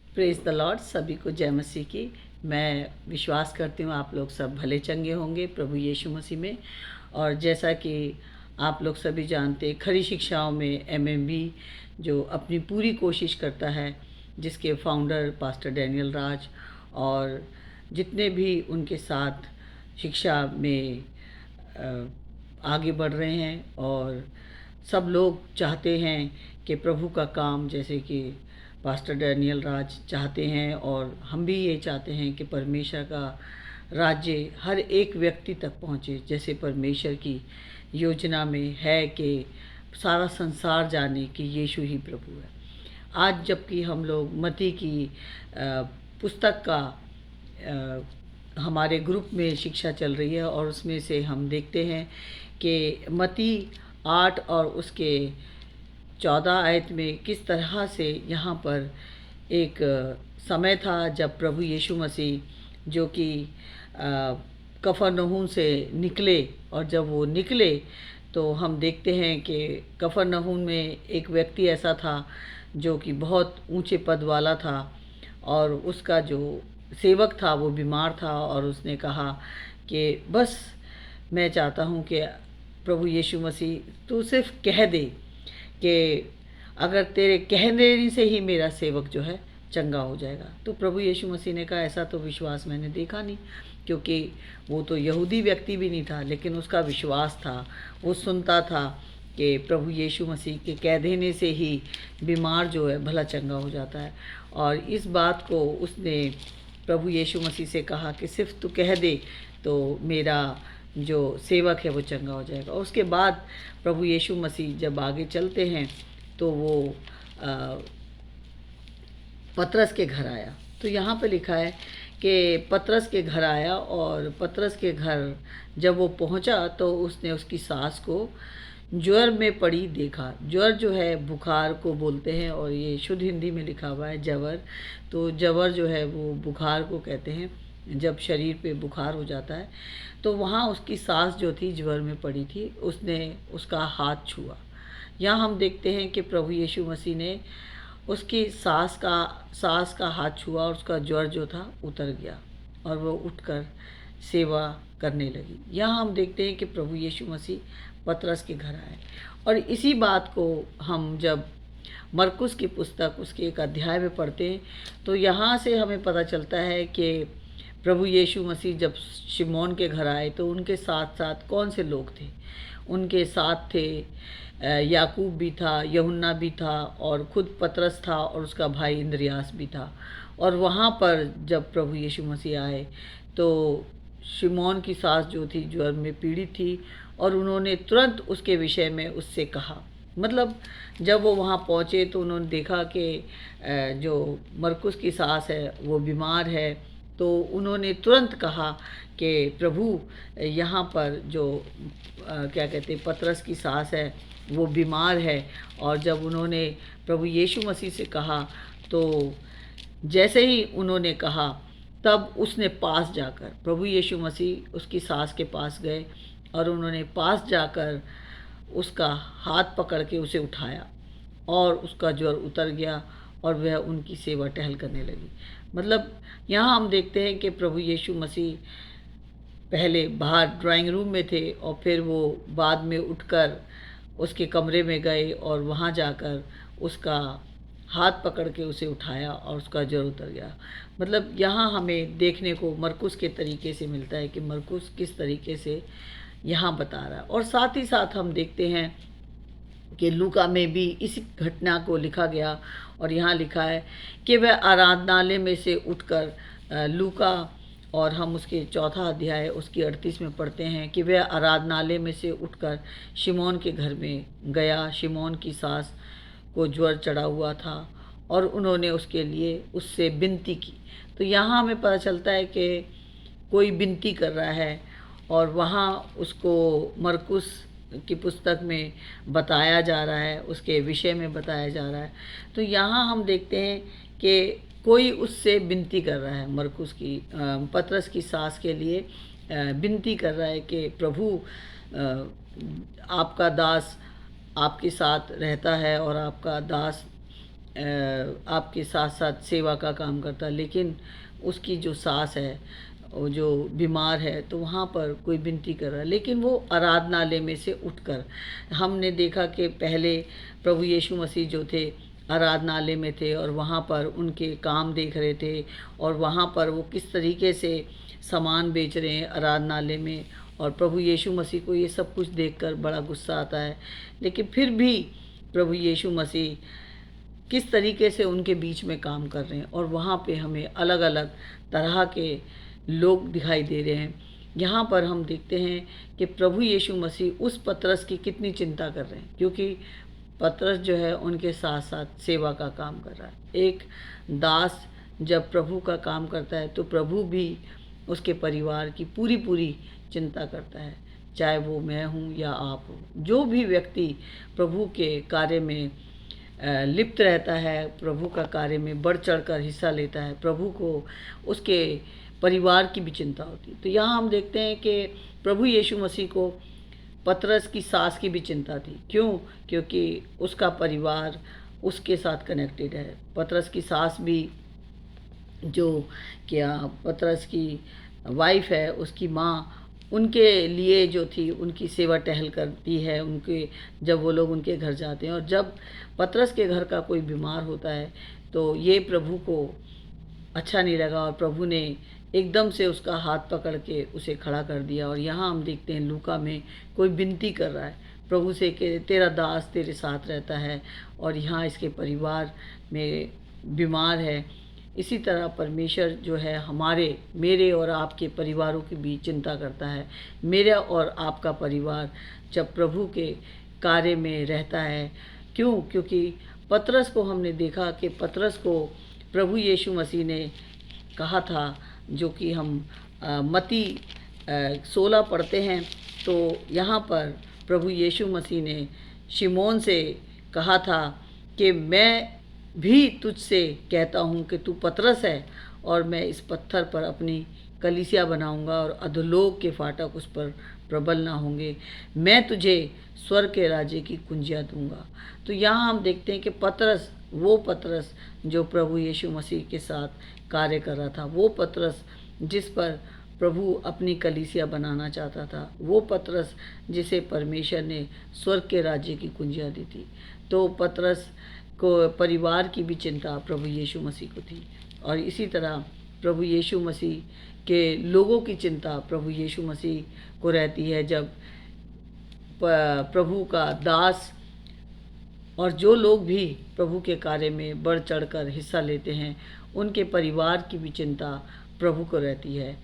Praise the Lord. सभी को जय मसीह की। मैं विश्वास करती हूँ आप लोग सब भले चंगे होंगे प्रभु यीशु मसीह में। और जैसा कि आप लोग सभी जानते, खरी शिक्षाओं में एमएमबी जो अपनी पूरी कोशिश करता है, जिसके फाउंडर पास्टर डैनियल राज और जितने भी उनके साथ शिक्षा में आगे बढ़ रहे हैं, और सब लोग चाहते हैं कि प्रभु का काम, जैसे कि पास्टर डैनियल राज चाहते हैं और हम भी ये चाहते हैं कि परमेश्वर का राज्य हर एक व्यक्ति तक पहुँचे, जैसे परमेश्वर की योजना में है कि सारा संसार जाने कि यीशु ही प्रभु है। आज जबकि हम लोग मती की पुस्तक का हमारे ग्रुप में शिक्षा चल रही है, और उसमें से हम देखते हैं कि मती 8 और उसके 14 आयत में किस तरह से यहाँ पर एक समय था जब प्रभु यीशु मसीह जो कि कफरनहूम से निकले, और जब वो निकले तो हम देखते हैं कि कफरनहूम में एक व्यक्ति ऐसा था जो कि बहुत ऊंचे पद वाला था, और उसका जो सेवक था वो बीमार था, और उसने कहा कि बस मैं चाहता हूँ कि प्रभु यीशु मसीह तू सिर्फ कह दे कि अगर तेरे कहने से ही मेरा सेवक जो है चंगा हो जाएगा। तो प्रभु यीशु मसीह ने कहा ऐसा तो विश्वास मैंने देखा नहीं, क्योंकि वो तो यहूदी व्यक्ति भी नहीं था, लेकिन उसका विश्वास था। वो सुनता था कि प्रभु यीशु मसीह के कह देने से ही बीमार जो है भला चंगा हो जाता है। और इस बात को उसने प्रभु यीशु मसीह से कहा कि सिर्फ तू कह दे तो मेरा जो सेवक है वो चंगा हो जाएगा। और उसके बाद प्रभु यीशु मसीह जब आगे चलते हैं तो वो पतरस के घर आया। तो यहाँ पे लिखा है कि पतरस के घर आया, और पतरस के घर जब वो पहुँचा तो उसने उसकी सास को ज्वर में पड़ी देखा। ज्वर जो है बुखार को बोलते हैं, और ये शुद्ध हिंदी में लिखा हुआ है जवर। तो जवर जो है वो बुखार को कहते हैं, जब शरीर पे बुखार हो जाता है। तो वहाँ उसकी सास जो थी ज्वर में पड़ी थी, उसने उसका हाथ छुआ। यहाँ हम देखते हैं कि प्रभु यीशु मसीह ने उसकी सास का हाथ छुआ, और उसका ज्वर जो था उतर गया, और वो उठकर सेवा करने लगी। यहाँ हम देखते हैं कि प्रभु यीशु मसीह पतरस के घर आए। और इसी बात को हम जब मरकुस की पुस्तक उसके एक अध्याय में पढ़ते हैं तो यहाँ से हमें पता चलता है कि प्रभु यीशु मसीह जब शिमोन के घर आए तो उनके साथ साथ कौन से लोग थे। उनके साथ थे याकूब भी था, यूहन्ना भी था, और खुद पतरस था, और उसका भाई इंद्रियास भी था। और वहाँ पर जब प्रभु यीशु मसीह आए तो शिमोन की सास जो थी ज्वर में पीड़ित थी, और उन्होंने तुरंत उसके विषय में उससे कहा। मतलब जब वो वहाँ पहुँचे तो उन्होंने देखा कि जो मरकुस की सास है वो बीमार है। तो उन्होंने तुरंत कहा कि प्रभु यहाँ पर जो क्या कहते हैं पतरस की सास है वो बीमार है। और जब उन्होंने प्रभु यीशु मसीह से कहा तो जैसे ही उन्होंने कहा तब उसने पास जाकर, प्रभु यीशु मसीह उसकी सास के पास गए, और उन्होंने पास जाकर उसका हाथ पकड़ के उसे उठाया, और उसका ज्वर उतर गया, और वह उनकी सेवा टहल करने लगी। मतलब यहाँ हम देखते हैं कि प्रभु यीशु मसीह पहले बाहर ड्राइंग रूम में थे, और फिर वो बाद में उठकर उसके कमरे में गए, और वहाँ जाकर उसका हाथ पकड़ के उसे उठाया, और उसका ज्वर उतर गया। मतलब यहाँ हमें देखने को मरकुस के तरीके से मिलता है कि मरकुस किस तरीके से यहाँ बता रहा है। और साथ ही साथ हम देखते हैं कि लूका में भी इस घटना को लिखा गया, और यहाँ लिखा है कि वह आराधनालय में से उठकर लूका, और हम उसके 4 अध्याय उसकी 38 में पढ़ते हैं कि वह आराधनालय में से उठकर शिमोन के घर में गया। शिमोन की सास को ज्वर चढ़ा हुआ था, और उन्होंने उसके लिए उससे विनती की। तो यहाँ हमें पता चलता है कि कोई विनती कर रहा है, और वहाँ उसको मरकुस की पुस्तक में बताया जा रहा है, उसके विषय में बताया जा रहा है। तो यहाँ हम देखते हैं कि कोई उससे विनती कर रहा है, मरकुस की पतरस की सास के लिए विनती कर रहा है कि प्रभु आपका दास आपके साथ रहता है, और आपका दास आपके साथ साथ सेवा का काम करता है, लेकिन उसकी जो सास है वो जो बीमार है, तो वहाँ पर कोई विनती कर रहा है, लेकिन वो आराधनालय में से उठकर, हमने देखा कि पहले प्रभु यीशु मसीह जो थे आराधनालय में थे और वहाँ पर उनके काम देख रहे थे, और वहाँ पर वो किस तरीके से सामान बेच रहे हैं आराधनालय में, और प्रभु यीशु मसीह को ये सब कुछ देखकर बड़ा गुस्सा आता है। लेकिन फिर भी प्रभु यीशु मसीह किस तरीके से उनके बीच में काम कर रहे हैं, और वहाँ पे हमें अलग अलग तरह के लोग दिखाई दे रहे हैं। यहाँ पर हम देखते हैं कि प्रभु यीशु मसीह उस पतरस की कितनी चिंता कर रहे हैं, क्योंकि पतरस जो है उनके साथ साथ सेवा का काम कर रहा है। एक दास जब प्रभु का काम करता है तो प्रभु भी उसके परिवार की पूरी पूरी चिंता करता है, चाहे वो मैं हूँ या आप हो। जो भी व्यक्ति प्रभु के कार्य में लिप्त रहता है, प्रभु का कार्य में बढ़ चढ़ कर हिस्सा लेता है, प्रभु को उसके परिवार की भी चिंता होती है। तो यहाँ हम देखते हैं कि प्रभु यीशु मसीह को पतरस की सास की भी चिंता थी। क्यों? क्योंकि उसका परिवार उसके साथ कनेक्टेड है। पतरस की सास भी जो क्या पतरस की वाइफ है, उसकी माँ उनके लिए जो थी उनकी सेवा टहल करती है, उनके जब वो लोग उनके घर जाते हैं। और जब पतरस के घर का कोई बीमार होता है तो ये प्रभु को अच्छा नहीं लगा, और प्रभु ने एकदम से उसका हाथ पकड़ के उसे खड़ा कर दिया। और यहाँ हम देखते हैं लूका में कोई विनती कर रहा है प्रभु से कि तेरा दास तेरे साथ रहता है, और यहाँ इसके परिवार में बीमार है। इसी तरह परमेश्वर जो है मेरे और आपके परिवारों की भी चिंता करता है। मेरा और आपका परिवार जब प्रभु के कार्य में रहता है। क्यों? क्योंकि पतरस को हमने देखा कि पतरस को प्रभु यीशु मसीह ने कहा था, जो कि हम मत्ती 16 पढ़ते हैं, तो यहाँ पर प्रभु यीशु मसीह ने शिमोन से कहा था कि मैं भी तुझसे कहता हूँ कि तू पतरस है, और मैं इस पत्थर पर अपनी कलीसिया बनाऊंगा और अधोलोक के फाटक उस पर प्रबल ना होंगे। मैं तुझे स्वर्ग के राज्य की कुंजियाँ दूंगा। तो यहाँ हम देखते हैं कि पतरस, वो पतरस जो प्रभु यीशु मसीह के साथ कार्य कर रहा था, वो पतरस जिस पर प्रभु अपनी कलीसिया बनाना चाहता था, वो पतरस जिसे परमेश्वर ने स्वर्ग के राज्य की कुंजियाँ दी थी। तो पतरस को परिवार की भी चिंता प्रभु यीशु मसीह को थी, और इसी तरह प्रभु यीशु मसीह के लोगों की चिंता प्रभु यीशु मसीह को रहती है। जब प्रभु का दास और जो लोग भी प्रभु के कार्य में बढ़ चढ़कर हिस्सा लेते हैं, उनके परिवार की भी चिंता प्रभु को रहती है।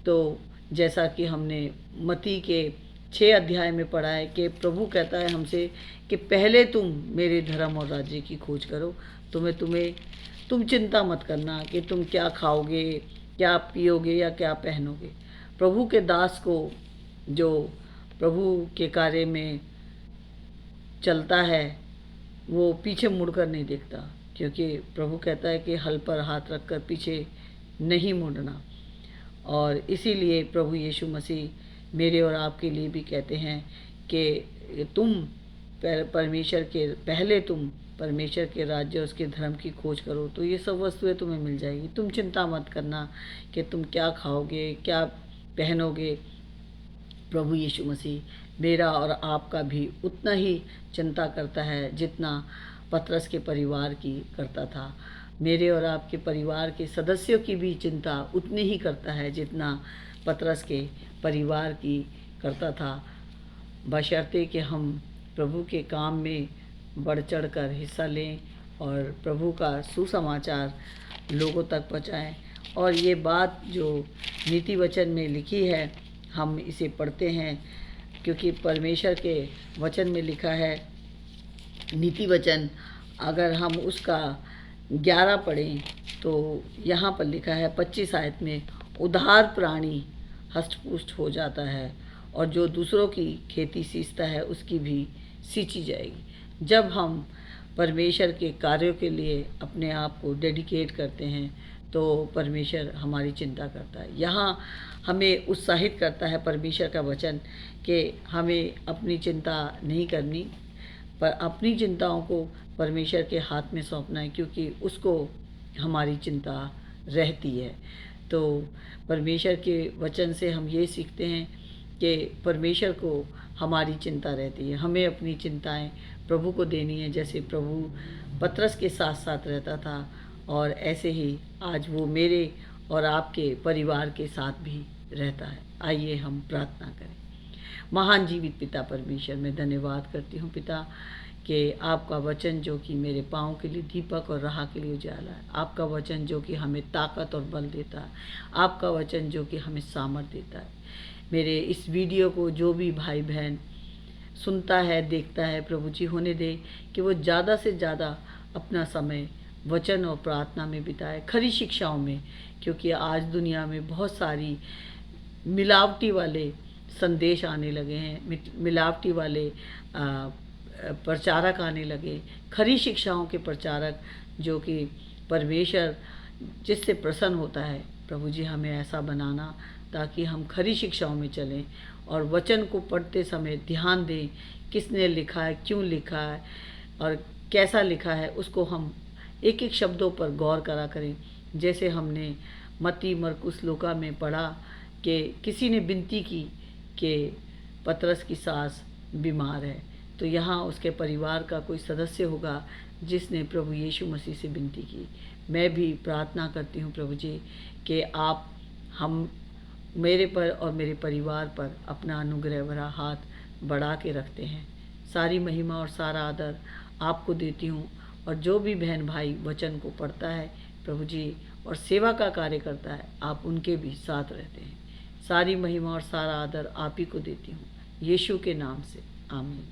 तो जैसा कि हमने मत्ती के 6 अध्याय में पढ़ा है कि प्रभु कहता है हमसे कि पहले तुम मेरे धर्म और राज्य की खोज करो, तुम चिंता मत करना कि तुम क्या खाओगे, क्या पियोगे या क्या पहनोगे। प्रभु के दास को जो प्रभु के कार्य में चलता है वो पीछे मुड़कर नहीं देखता, क्योंकि प्रभु कहता है कि हल पर हाथ रखकर पीछे नहीं मुड़ना। और इसीलिए प्रभु यीशु मसीह मेरे और आपके लिए भी कहते हैं कि तुम परमेश्वर के राज्य और उसके धर्म की खोज करो, तो ये सब वस्तुएं तुम्हें मिल जाएगी। तुम चिंता मत करना कि तुम क्या खाओगे, क्या पहनोगे। प्रभु यीशु मसीह मेरा और आपका भी उतना ही चिंता करता है जितना पतरस के परिवार की करता था। मेरे और आपके परिवार के सदस्यों की भी चिंता उतनी ही करता है जितना पतरस के परिवार की करता था, बशर्ते कि हम प्रभु के काम में बढ़ चढ़ कर हिस्सा लें और प्रभु का सुसमाचार लोगों तक पहुँचाएँ। और ये बात जो नीति वचन में लिखी है, हम इसे पढ़ते हैं, क्योंकि परमेश्वर के वचन में लिखा है, नीति वचन अगर हम उसका 11 पढ़ें तो यहाँ पर लिखा है 25 आयत में, उदार प्राणी हष्टपुष्ट हो जाता है और जो दूसरों की खेती सींचता है उसकी भी सींची जाएगी। जब हम परमेश्वर के कार्यों के लिए अपने आप को डेडिकेट करते हैं तो परमेश्वर हमारी चिंता करता है। यहाँ हमें उत्साहित करता है परमेश्वर का वचन कि हमें अपनी चिंता नहीं करनी, पर अपनी चिंताओं को परमेश्वर के हाथ में सौंपना है, क्योंकि उसको हमारी चिंता रहती है। तो परमेश्वर के वचन से हम ये सीखते हैं कि परमेश्वर को हमारी चिंता रहती है, हमें अपनी चिंताएं प्रभु को देनी है। जैसे प्रभु पतरस के साथ साथ रहता था, और ऐसे ही आज वो मेरे और आपके परिवार के साथ भी रहता है। आइए हम प्रार्थना करें। महान जीवित पिता परमेश्वर, मैं धन्यवाद करती हूँ पिता कि आपका वचन जो कि मेरे पाँव के लिए दीपक और राह के लिए उजाला है, आपका वचन जो कि हमें ताकत और बल देता है, आपका वचन जो कि हमें सामर्थ्य देता है। मेरे इस वीडियो को जो भी भाई बहन सुनता है, देखता है, प्रभु जी होने दे कि वो ज़्यादा से ज़्यादा अपना समय वचन और प्रार्थना में बिताए, खरी शिक्षाओं में, क्योंकि आज दुनिया में बहुत सारी मिलावटी वाले संदेश आने लगे हैं, मिलावटी वाले प्रचारक आने लगे। खरी शिक्षाओं के प्रचारक जो कि परमेश्वर जिससे प्रसन्न होता है, प्रभु जी हमें ऐसा बनाना ताकि हम खरी शिक्षाओं में चलें और वचन को पढ़ते समय ध्यान दें, किसने लिखा है, क्यों लिखा है और कैसा लिखा है, उसको हम एक एक शब्दों पर गौर करा करें। जैसे हमने मत्ती, मरकुस, लूका में पढ़ा कि किसी ने विनती की कि पतरस की सास बीमार है, तो यहाँ उसके परिवार का कोई सदस्य होगा जिसने प्रभु यीशु मसीह से विनती की। मैं भी प्रार्थना करती हूँ प्रभु जी कि आप हम मेरे पर और मेरे परिवार पर अपना अनुग्रह भरा हाथ बढ़ा के रखते हैं। सारी महिमा और सारा आदर आपको देती हूँ, और जो भी बहन भाई वचन को पढ़ता है प्रभु जी और सेवा का कार्य करता है, आप उनके भी साथ रहते हैं। सारी महिमा और सारा आदर आप ही को देती हूँ, यीशु के नाम से, आमीन।